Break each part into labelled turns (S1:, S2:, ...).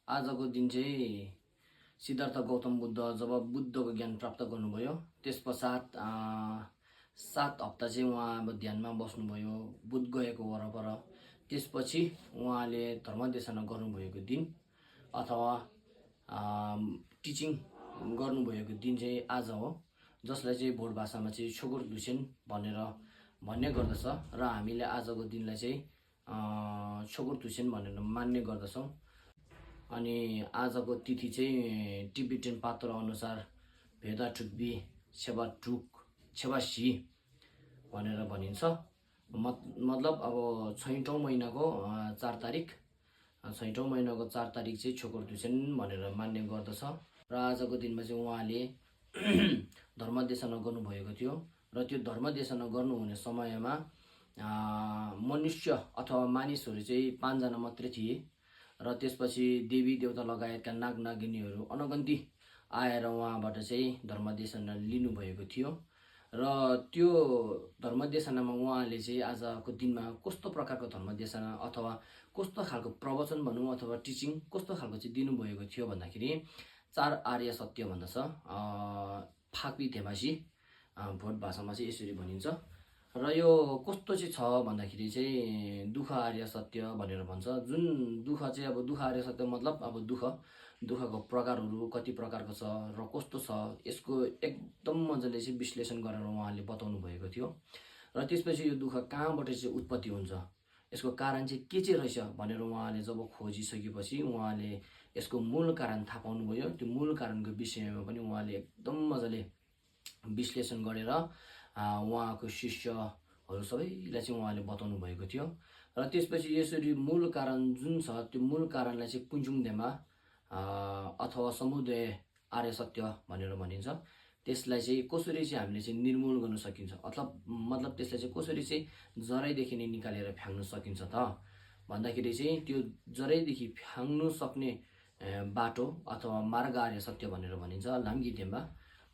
S1: आजको दिन चाहिँ सिद्धार्थ गौतम बुद्ध जब बुद्धको ज्ञान प्राप्त गर्नुभयो त्यसपश्चात 7 हप्ता चाहिँ उहाँ अब ध्यानमा बस्नुभयो बुध गएको वरपर। त्यसपछि उहाँले धर्मदेशना गर्नुभएको दिन अथवा टिचिङ गर्नुभएको दिन चाहिँ आज हो, जसलाई चाहिँ भोट भाषामा चाहिँ छोगोर दुसेन भनेर भन्ने गर्दछ र हामीले आजको दिनलाई चाहिँ छोगोर दुसेन भनेर मान्ने गर्दछौँ। अनि आजको तिथि चाहिँ टिबेटन पात्र अनुसार भेदा टुक्बी छेबासी भनेर भनिन्छ। मतलब अब छैटौँ महिनाको 4 तारिक 4 तारिक चाहिँ छोगोर दुसेन भनेर मान्ने गर्दछ। र आजको दिनमा चाहिँ उहाँले धर्मदेशना गर्नुभएको थियो र त्यो धर्मदेशना गर्नुहुने समयमा मनुष्य अथवा मानिसहरू चाहिँ 5 जना मात्रै थिए र त्यसपछि देवी देवता लगायतका नाग नागिनीहरू अनगन्ती आएर उहाँबाट चाहिँ धर्मदेशना लिनुभएको थियो। र त्यो धर्मदेशनामा उहाँले चाहिँ आजको दिनमा कस्तो प्रकारको धर्मदेशना अथवा कस्तो खालको प्रवचन भनौँ अथवा टिचिङ कस्तो खालको चाहिँ दिनुभएको थियो भन्दाखेरि 4 आर्य सत्य भन्दछ। फाक्पी थेमासी भोट भाषामा चाहिँ यसरी भनिन्छ। र यो कस्तो चाहिँ छ भन्दाखेरि चाहिँ दुःख आर्य सत्य भनेर भन्छ। जुन दुःख चाहिँ अब दुःख आर्य सत्य मतलब अब दुःखको प्रकारहरू कति प्रकारको छ र कस्तो छ यसको एकदम मजाले चाहिँ विश्लेषण गरेर उहाँले बताउनु भएको थियो। र त्यसपछि यो दुःख कहाँबाट चाहिँ उत्पत्ति हुन्छ, यसको कारण चाहिँ के चाहिँ रहेछ भनेर उहाँले जब खोजिसकेपछि उहाँले यसको मूल कारण थाहा पाउनुभयो। त्यो मूल कारणको विषयमा पनि उहाँले एकदम मजाले विश्लेषण गरेर उहाँको शिष्यहरू सबैलाई चाहिँ उहाँले बताउनु भएको थियो। र त्यसपछि यसरी मूल कारण जुन छ त्यो मूल कारणलाई चाहिँ पुञ्जुङ देमा अथवा समुदाय आर्य सत्य भनेर भनिन्छ। त्यसलाई चाहिँ कसरी चाहिँ हामीले चाहिँ निर्मूल गर्न सकिन्छ मतलब त्यसलाई चाहिँ कसरी चाहिँ जराइदेखि नै निकालेर फ्याँक्न सकिन्छ त भन्दाखेरि चाहिँ त्यो जराइदेखि फ्याँक्नु सक्ने बाटो अथवा मार्ग आर्य सत्य भनेर भनिन्छ। लाम्गी देम्बा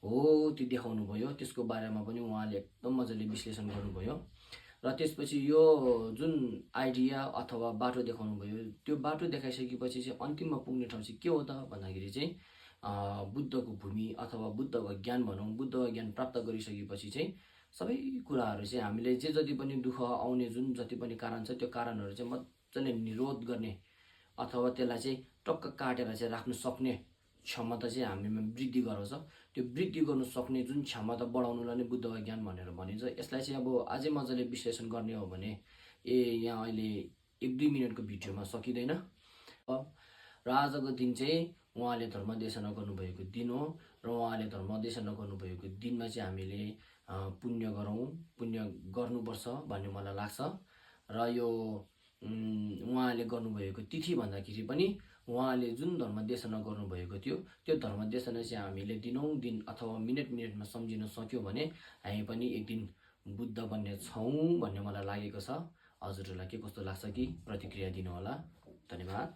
S1: हो त्यो देखाउनु भयो। त्यसको बारेमा पनि उहाँले एकदम मजाले विश्लेषण गर्नुभयो। र त्यसपछि यो जुन आइडिया अथवा बाटो देखाउनु भयो त्यो बाटो देखाइसकेपछि चाहिँ अन्तिममा पुग्ने ठाउँ चाहिँ के हो त भन्दाखेरि चाहिँ बुद्धको भूमि अथवा बुद्धको ज्ञान भनौँ। बुद्धको ज्ञान प्राप्त गरिसकेपछि चाहिँ सबै कुराहरू चाहिँ हामीले जे जति पनि दुःख आउने जुन जति पनि कारण छ त्यो कारणहरू चाहिँ मजाले निरोध गर्ने अथवा त्यसलाई चाहिँ टक्क काटेर चाहिँ राख्न सक्ने क्षमता चाहिँ हामीमा वृद्धि गराउँछ। त्यो वृद्धि गर्नु सक्ने जुन क्षमता बढाउनुलाई नै बुद्धको ज्ञान भनेर भनिन्छ। यसलाई चाहिँ अब अझै मजाले विश्लेषण गर्ने हो भने यहाँ अहिले 1-2 मिनटको भिडियोमा सकिँदैन। र आजको दिन चाहिँ उहाँले धर्मदेशना गर्नुभएको दिन हो र उहाँले धर्मदेशना गर्नुभएको दिनमा चाहिँ हामीले पुण्य गरौँ, पुण्य गर्नुपर्छ भन्ने मलाई लाग्छ। र यो उहाँले गर्नुभएको तिथि भन्दाखेरि पनि उहाँले जुन धर्मदेशना गर्नुभएको थियो त्यो धर्मदेशना चाहिँ हामीले दिनौँ दिन अथवा मिनटमा सम्झिन सक्यौँ भने हामी पनि एक दिन बुद्ध बन्ने छौँ भन्ने मलाई लागेको छ। हजुरहरूलाई के कस्तो लाग्छ कि प्रतिक्रिया दिनुहोला। धन्यवाद।